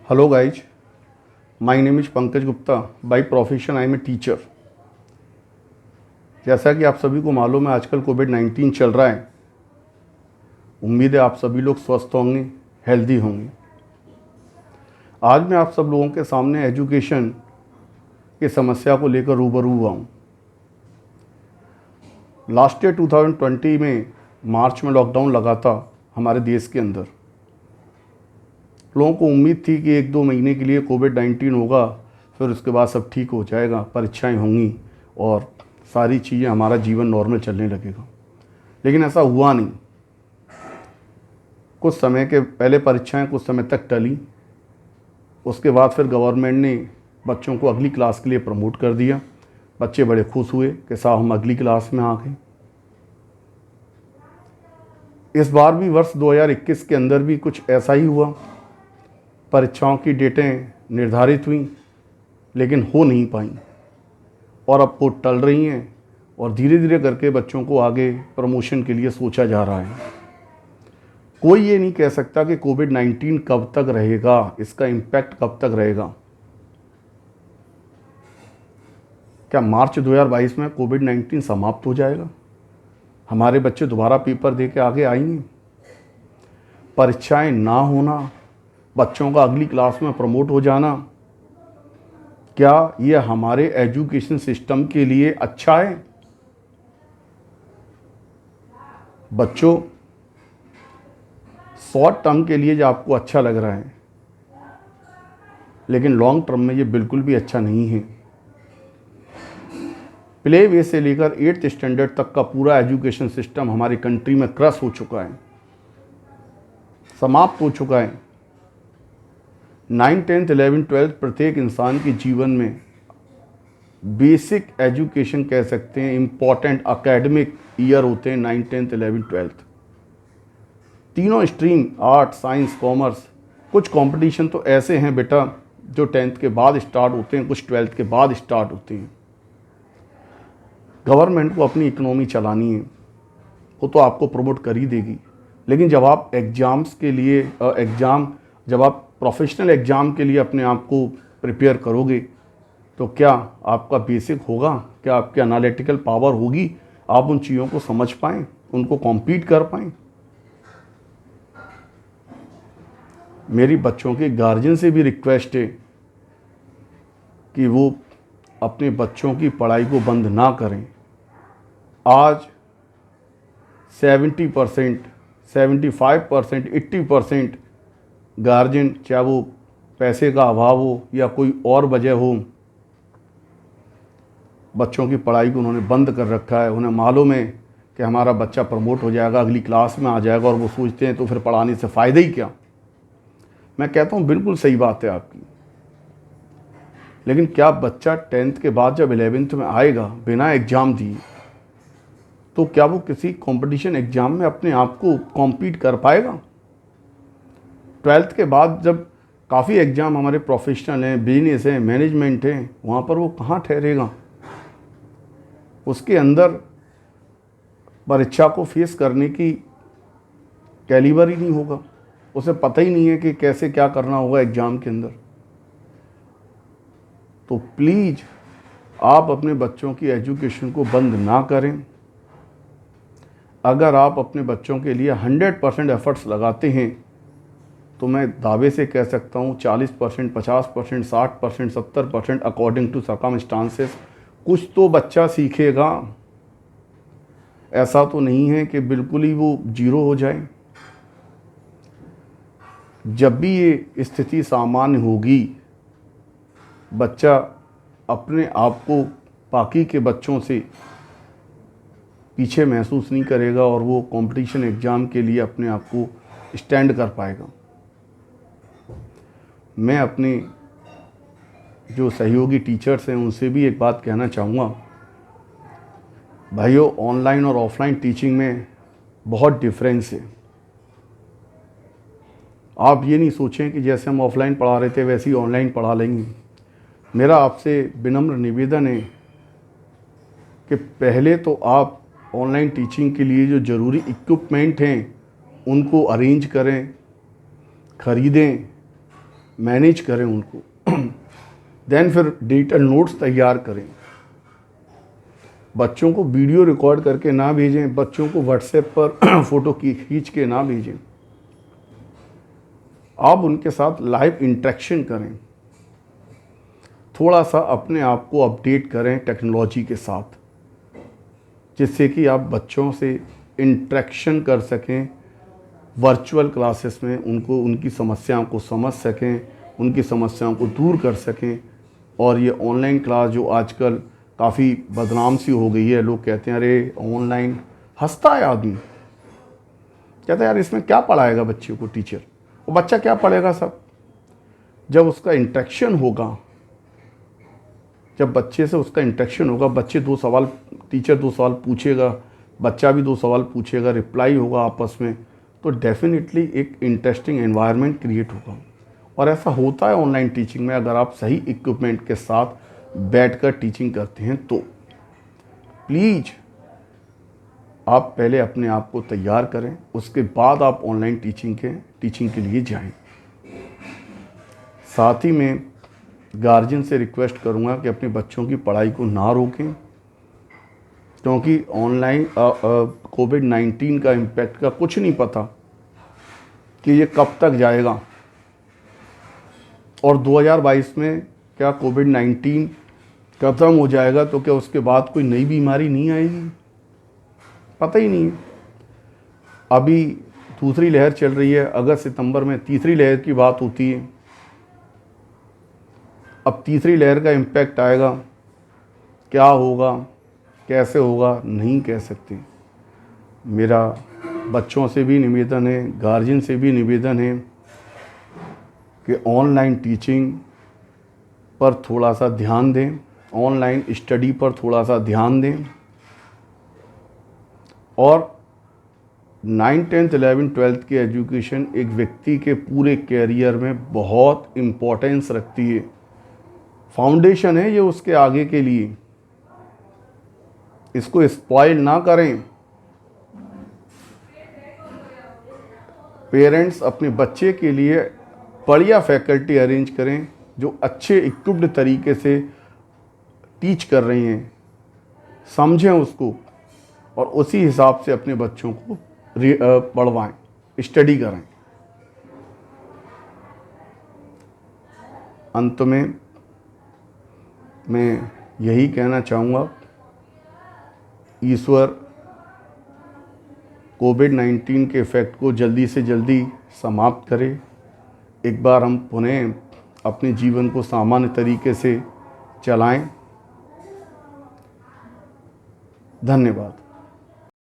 Hello guys, my name is Pankaj Gupta. By profession I am a teacher. जैसा कि आप सभी को मालूम है आजकल कोविड-19 चल रहा है. उम्मीद है आप सभी लोग स्वस्थ होंगे, हेल्दी होंगे. आज मैं आप सब लोगों के सामने एजुकेशन की समस्या को लेकर रूबरू हुआ हूँ. लास्ट ईयर 2020 में मार्च में लॉकडाउन लगा था हमारे देश के अंदर. लोगों को उम्मीद थी कि 1-2 महीने के लिए कोविड-19 होगा, फिर उसके बाद सब ठीक हो जाएगा, परीक्षाएं होंगी और सारी चीज़ें, हमारा जीवन नॉर्मल चलने लगेगा. लेकिन ऐसा हुआ नहीं. कुछ समय के पहले परीक्षाएं कुछ समय तक टली. उसके बाद फिर गवर्नमेंट ने बच्चों को अगली क्लास के लिए प्रमोट कर दिया. बच्चे बड़े खुश हुए कि साहब हम अगली क्लास में आ गए. इस बार भी वर्ष 2021 के अंदर भी कुछ ऐसा ही हुआ. परीक्षाओं की डेटें निर्धारित हुई लेकिन हो नहीं पाई और अब वो टल रही हैं और धीरे धीरे करके बच्चों को आगे प्रमोशन के लिए सोचा जा रहा है. कोई ये नहीं कह सकता कि कोविड-19 कब तक रहेगा, इसका इम्पैक्ट कब तक रहेगा. क्या मार्च 2022 में कोविड-19 समाप्त हो जाएगा? हमारे बच्चे दोबारा पेपर दे के आगे आएंगे? परीक्षाएं ना होना, बच्चों का अगली क्लास में प्रमोट हो जाना, क्या ये हमारे एजुकेशन सिस्टम के लिए अच्छा है? बच्चों, शॉर्ट टर्म के लिए जो आपको अच्छा लग रहा है, लेकिन लॉन्ग टर्म में ये बिल्कुल भी अच्छा नहीं है. प्ले वे से लेकर 8th स्टैंडर्ड तक का पूरा एजुकेशन सिस्टम हमारी कंट्री में क्रश हो चुका है, समाप्त हो चुका है. 9th, 10th, 11th, 12th प्रत्येक इंसान के जीवन में बेसिक एजुकेशन कह सकते हैं, इम्पॉर्टेंट एकेडमिक ईयर होते हैं 9th, 10th, 11th, 12th. तीनों स्ट्रीम, आर्ट, साइंस, कॉमर्स. कुछ कंपटीशन तो ऐसे हैं बेटा जो 10th के बाद स्टार्ट होते हैं, कुछ 12th के बाद स्टार्ट होते हैं. गवर्नमेंट को अपनी इकोनॉमी चलानी है, वो तो आपको प्रमोट कर ही देगी. लेकिन जब आप एग्ज़ाम्स के लिए जब आप प्रोफेशनल एग्ज़ाम के लिए अपने आप को प्रिपेयर करोगे तो क्या आपका बेसिक होगा? क्या आपकी एनालिटिकल पावर होगी? आप उन चीज़ों को समझ पाएँ, उनको कॉम्पीट कर पाएँ? मेरी बच्चों के गार्जियन से भी रिक्वेस्ट है कि वो अपने बच्चों की पढ़ाई को बंद ना करें. आज 70%, 75%, 80% गार्जियन, चाहे वो पैसे का अभाव हो या कोई और वजह हो, बच्चों की पढ़ाई को उन्होंने बंद कर रखा है. उन्हें मालूम है कि हमारा बच्चा प्रमोट हो जाएगा, अगली क्लास में आ जाएगा, और वो सोचते हैं तो फिर पढ़ाने से फ़ायदा ही क्या. मैं कहता हूँ बिल्कुल सही बात है आपकी. लेकिन क्या बच्चा 10th के बाद जब 11th में आएगा बिना एग्ज़ाम दिए, तो क्या वो किसी कंपटीशन एग्ज़ाम में अपने आप को कॉम्पीट कर पाएगा? 12th के बाद जब काफ़ी एग्ज़ाम हमारे प्रोफेशनल हैं, बिजनेस हैं, मैनेजमेंट हैं, वहाँ पर वो कहाँ ठहरेगा? उसके अंदर परीक्षा को फेस करने की कैलिबर ही नहीं होगा. उसे पता ही नहीं है कि कैसे क्या करना होगा एग्ज़ाम के अंदर. तो प्लीज़ आप अपने बच्चों की एजुकेशन को बंद ना करें. अगर आप अपने बच्चों के लिए 100% एफर्ट्स लगाते हैं तो मैं दावे से कह सकता हूँ 40%, 50%, 60%, 70% अकॉर्डिंग टू सर्कमस्टांसेस कुछ तो बच्चा सीखेगा. ऐसा तो नहीं है कि बिल्कुल ही वो जीरो हो जाए. जब भी ये स्थिति सामान्य होगी, बच्चा अपने आप को बाकी के बच्चों से पीछे महसूस नहीं करेगा और वो कंपटीशन एग्ज़ाम के लिए अपने आप को स्टैंड कर पाएगा. मैं अपने जो सहयोगी टीचर्स हैं उनसे भी एक बात कहना चाहूँगा. भाइयों, ऑनलाइन और ऑफलाइन टीचिंग में बहुत डिफरेंस है. आप ये नहीं सोचें कि जैसे हम ऑफलाइन पढ़ा रहे थे वैसे ही ऑनलाइन पढ़ा लेंगे. मेरा आपसे विनम्र निवेदन है कि पहले तो आप ऑनलाइन टीचिंग के लिए जो ज़रूरी इक्विपमेंट हैं उनको अरेंज करें, ख़रीदें, मैनेज करें उनको। देन फिर डिजिटल नोट्स तैयार करें। बच्चों को वीडियो रिकॉर्ड करके ना भेजें, बच्चों को व्हाट्सएप पर फ़ोटो खींच के ना भेजें। आप उनके साथ लाइव इंटरेक्शन करें। थोड़ा सा अपने आप को अपडेट करें टेक्नोलॉजी के साथ, जिससे कि आप बच्चों से इंटरेक्शन कर सकें वर्चुअल क्लासेस में, उनको उनकी समस्याओं को समझ सकें, उनकी समस्याओं को दूर कर सकें। और ये ऑनलाइन क्लास जो आजकल काफ़ी बदनाम सी हो गई है, लोग कहते हैं अरे ऑनलाइन, हंसता है आदमी, कहता है यार इसमें क्या पढ़ाएगा बच्चे को टीचर, वो बच्चा क्या पढ़ेगा सब। जब उसका इंटरेक्शन होगा, जब बच्चे से उसका इंटरेक्शन होगा, बच्चे 2 सवाल, टीचर 2 सवाल पूछेगा, बच्चा भी 2 सवाल पूछेगा, रिप्लाई होगा आपस में, तो डेफिनेटली एक इंटरेस्टिंग एनवायरनमेंट क्रिएट होगा। और ऐसा होता है ऑनलाइन टीचिंग में, अगर आप सही इक्विपमेंट के साथ बैठकर टीचिंग करते हैं तो। प्लीज़ आप पहले अपने आप को तैयार करें, उसके बाद आप ऑनलाइन टीचिंग के लिए जाएं। साथ ही में गार्जियन से रिक्वेस्ट करूंगा कि अपने बच्चों की पढ़ाई को ना रोकें, क्योंकि ऑनलाइन कोविड-19 का इम्पैक्ट का कुछ नहीं पता कि ये कब तक जाएगा। और 2022 में क्या कोविड-19 ख़त्म हो जाएगा तो क्या उसके बाद कोई नई बीमारी नहीं आएगी, पता ही नहीं है। अभी दूसरी लहर चल रही है, अगस्त सितंबर में तीसरी लहर की बात होती है। अब तीसरी लहर का इम्पैक्ट आएगा, क्या होगा कैसे होगा नहीं कह सकते। मेरा बच्चों से भी निवेदन है, गार्जियन से भी निवेदन है कि ऑनलाइन टीचिंग पर थोड़ा सा ध्यान दें, ऑनलाइन स्टडी पर थोड़ा सा ध्यान दें। और 9, 10, 11, 12 की एजुकेशन एक व्यक्ति के पूरे कैरियर में बहुत इम्पोर्टेंस रखती है, फाउंडेशन है ये उसके आगे के लिए। इसको स्पॉइल ना करें। पेरेंट्स अपने बच्चे के लिए बढ़िया फैकल्टी अरेंज करें जो अच्छे इक्विप्ड तरीके से टीच कर रही हैं, समझें उसको और उसी हिसाब से अपने बच्चों को पढ़वाएं, स्टडी करें। अंत में मैं यही कहना चाहूँगा, ईश्वर कोविड-19 के इफ़ेक्ट को जल्दी से जल्दी समाप्त करे। एक बार हम पुनः अपने जीवन को सामान्य तरीके से चलाएं। धन्यवाद।